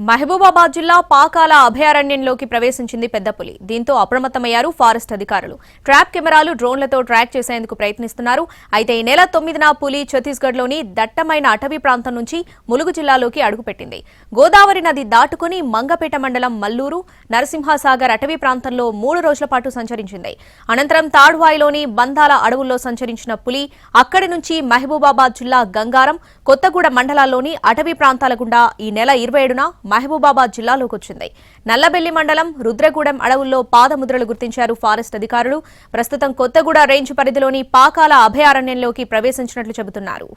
మహబూబాబాద్ జిల్లా పాకాల అభయారణ్యంలోకి ప్రవేశించింది పెద్ద పులి. దీంతో అప్రమత్తమయ్యారు ఫారెస్ట్ అధికారులు. ట్రాప్ కెమెరాలు, డ్రోన్లతో ట్రాక్ చేసేందుకు ప్రయత్నిస్తున్నారు. అయితే ఈ నెల 9న పులి ఛత్తీస్గఢ్లోని దట్టమైన అటవీ ప్రాంతం నుంచి ములుగు జిల్లాలోకి అడుగుపెట్టింది. గోదావరి నది దాటుకుని మంగపేట మండలం మల్లూరు, నరసింహసాగర్ అటవీ ప్రాంతంలో 3 రోజుల పాటు సంచరించింది. అనంతరం తాడ్వాయిలోని బందాల అడవుల్లో సంచరించిన పులి అక్కడి నుంచి మహబూబాబాద్ జిల్లా గంగారం, కొత్తగూడ మండలాల్లోని అటవీ ప్రాంతాల గుండా ఈ నెల 27న మహబూబాబాద్ జిల్లాలోకి వచ్చింది. నల్లబెల్లి మండలం రుద్రగూడెం అడవుల్లో పాదముద్రలు గుర్తించారు ఫారెస్ట్ అధికారులు. ప్రస్తుతం కొత్తగూడ రేంజ్ పరిధిలోని పాకాల అభయారణ్యంలోకి ప్రవేశించినట్లు చెబుతున్నారు.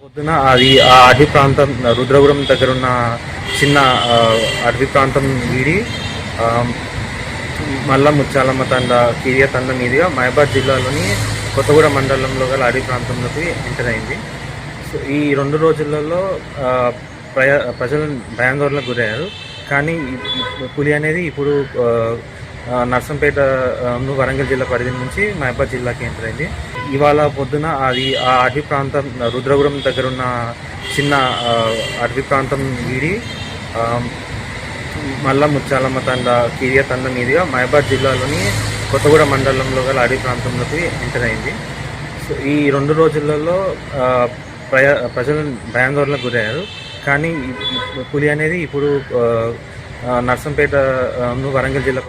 పొద్దున అది ఆ అడవి ప్రాంతం రుద్రగూడెం దగ్గర ఉన్న చిన్న అడవి ప్రాంతం వీడి మల్ల ముచ్చాలమ్మ తండ, కిరియా తండ మీదుగా మహబాద్ జిల్లాలోని కొత్తగూడ మండలంలో గల అడవి ప్రాంతంలోకి ఎంటర్ అయింది. సో ఈ 2 రోజులలో ప్రజలు భయాందోళనకు గురయ్యారు. కానీ పులి అనేది ఇప్పుడు నర్సంపేట, వరంగల్ జిల్లా పరిధి నుంచి మహబాద్ జిల్లాకి ఎంటర్ అయింది. ఇవాళ పొద్దున అది ఆ అడవి ప్రాంతం రుద్రగూడెం దగ్గర ఉన్న చిన్న అడవి ప్రాంతం వీడి మల్ల ముచ్చాలమ్మ తండ, కిరియా తండ మీదుగా మహబాద్ జిల్లాలోని కొత్తగూడ మండలంలో గల అడవి ప్రాంతంలోకి ఎంటర్ అయింది. సో ఈ 2 రోజులలో ప్రజలు భయాందోళనకు గురయ్యారు. కానీ పులి అనేది ఇప్పుడు నర్సంపేట, వరంగల్ జిల్లా